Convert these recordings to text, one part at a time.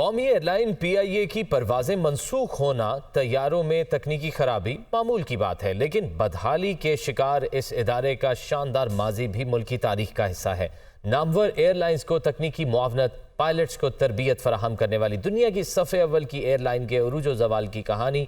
قومی air line پی آئی اے کی پروازیں منسوخ ہونا طیاروں میں تکنیکی خرابی معمول کی بات ہے، لیکن بدحالی کے شکار اس ادارے کا شاندار ماضی بھی ملکی تاریخ کا حصہ ہے۔ نامور ایئر لائنز کو تکنیکی معاونت، پائلٹس کو تربیت فراہم کرنے والی دنیا کی صف اول کی ایئر لائن کے عروج و زوال کی کہانی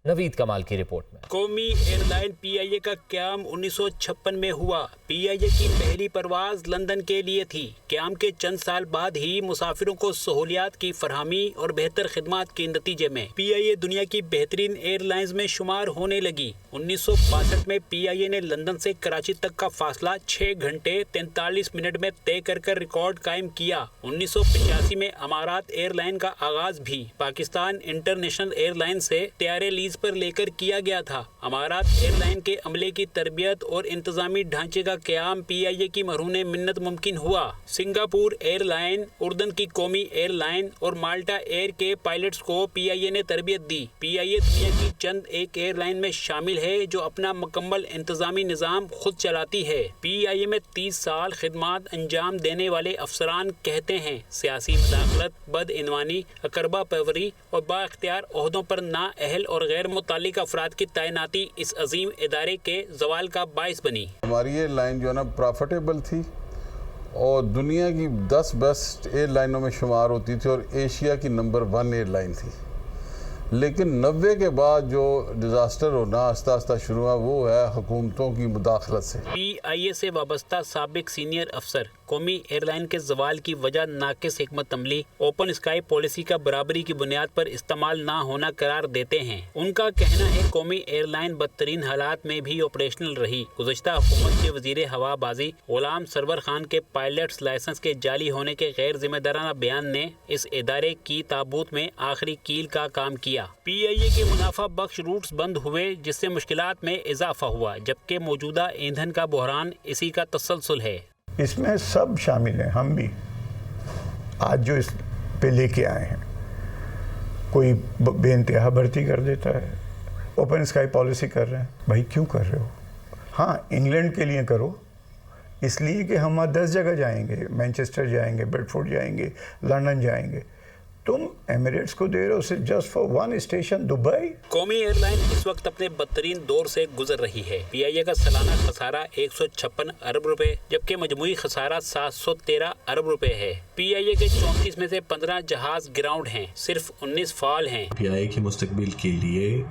نوید کمال کی رپورٹ میں۔ قومی ایئر لائن پی آئی اے کا قیام 1956 میں ہوا۔ پی آئی اے کی پہلی پرواز لندن کے لیے تھی۔ قیام کے چند سال بعد ہی مسافروں کو سہولیات کی فراہمی اور بہتر خدمات کے نتیجے میں پی آئی اے دنیا کی بہترین ایئر لائنز میں شمار ہونے لگی۔ 1962 میں پی آئی اے نے لندن سے کراچی تک کا فاصلہ 6 گھنٹے 43 منٹ میں طے کر ریکارڈ قائم کیا۔ 1985 میں امارات ایئر لائن کا آغاز بھی پاکستان انٹرنیشنل ایئر لائن سے طیارے لیز پر لے کر کیا گیا تھا۔ امارات ایئر لائن کے عملے کی تربیت اور انتظامی ڈھانچے کا قیام پی آئی اے کی مرہون منت ممکن ہوا۔ سنگاپور ایئر لائن، اردن کی قومی ایئر لائن اور مالٹا ایئر کے پائلٹس کو پی آئی اے نے تربیت دی۔ پی آئی اے دنیا کی چند ایک ایئر لائن میں شامل ہے جو اپنا مکمل انتظامی نظام خود چلاتی ہے۔ پی آئی اے میں 30 سال خدمات انجام دینے والے افسران کہتے ہیں سیاسی مداخلت، بدعنوانی، اقربا پروری اور با اختیار عہدوں پر نااہل اور غیر متعلق افراد کی تعیناتی اس عظیم ادارے کے زوال کا باعث بنی۔ ہماری ایئر لائن جو ہے نا پروفیٹیبل تھی اور دنیا کی 10 بیسٹ ایئر لائنوں میں شمار ہوتی تھی اور ایشیا کی نمبر 1 ایئر لائن تھی، لیکن 90 کے بعد جو ڈیزاسٹر ہونا آہستہ آہستہ شروع ہوا وہ ہے حکومتوں کی مداخلت سے۔ پی آئی اے سے وابستہ سابق سینئر افسر قومی ایئر لائن کے زوال کی وجہ ناقص حکمت عملی، اوپن اسکائی پالیسی کا برابری کی بنیاد پر استعمال نہ ہونا قرار دیتے ہیں۔ ان کا کہنا ہے قومی ایئر لائن بدترین حالات میں بھی آپریشنل رہی۔ گزشتہ حکومت کے وزیر ہوا بازی غلام سرور خان کے پائلٹس لائسنس کے جعلی ہونے کے غیر ذمہ دارانہ بیان نے اس ادارے کی تابوت میں آخری کیل کا کام کیا۔ پی آئی اے کے منافع بخش روٹس بند ہوئے جس سے مشکلات میں اضافہ ہوا، جبکہ موجودہ ایندھن کا بحران اسی کا تسلسل ہے۔ اس میں سب شامل ہیں، ہم بھی آج جو اس پہ لے کے آئے ہیں۔ کوئی بے انتہا بھرتی کر دیتا ہے، اوپن اسکائی پالیسی کر رہے ہیں، بھائی کیوں کر رہے ہو؟ ہاں انگلینڈ کے لیے کرو، اس لیے کہ ہم 10 جگہ جائیں گے، مینچسٹر جائیں گے، بیڈ فورڈ جائیں گے، لندن جائیں گے، تم ایمریٹس کو دے رہے ہو صرف جسٹ فار 1 اسٹیشن دبئی۔ قومی ایئر لائن اس وقت اپنے بدترین دور سے گزر رہی ہے۔ پی آئی اے کا سالانہ خسارہ 156 ارب روپے جبکہ مجموعی خسارہ 713 ارب روپے ہے۔ پی آئی اے کے 34 میں سے 15 جہاز گراؤنڈ ہیں، صرف 19 فعال ہیں۔ پی آئی اے کے مستقبل کے لیے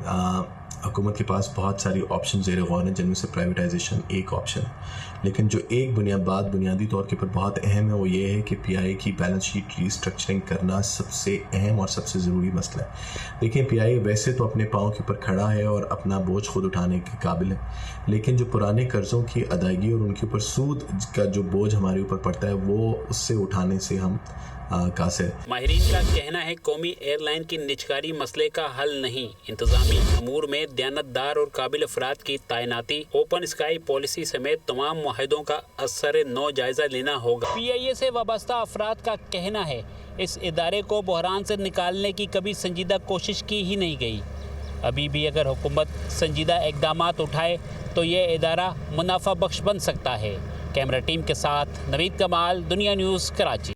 حکومت کے پاس بہت ساری آپشن زیر غور ہیں، جن میں سے پرائیویٹائزیشن ایک آپشن ہے، لیکن جو ایک بنیادی طور کے پر بہت اہم ہے وہ یہ ہے کہ پی آئی اے کی بیلنس شیٹ ری اسٹرکچرنگ کرنا سب سے اہم اور سب سے ضروری مسئلہ ہے۔ دیکھیں پی آئی اے ویسے تو اپنے پاؤں کے اوپر کھڑا ہے اور اپنا بوجھ خود اٹھانے کے قابل ہے، لیکن جو پرانے قرضوں کی ادائیگی اور ان کے اوپر سود کا جو بوجھ ہمارے اوپر پڑتا ہے وہ اس سے اٹھانے سے ہم قاصر۔ ماہرین کا کہنا ہے قومی ایئر لائن کی نجکاری مسئلے کا حل نہیں، انتظامی امور میں دیانتدار اور قابل افراد کی تعیناتی، اوپن اسکائی پالیسی سمیت تمام معاہدوں کا اثر نو جائزہ لینا ہوگا۔ پی آئی اے سے وابستہ افراد کا کہنا ہے اس ادارے کو بحران سے نکالنے کی کبھی سنجیدہ کوشش کی ہی نہیں گئی۔ ابھی بھی اگر حکومت سنجیدہ اقدامات اٹھائے تو یہ ادارہ منافع بخش بن سکتا ہے۔ کیمرہ ٹیم کے ساتھ نوید کمال، دنیا نیوز، کراچی۔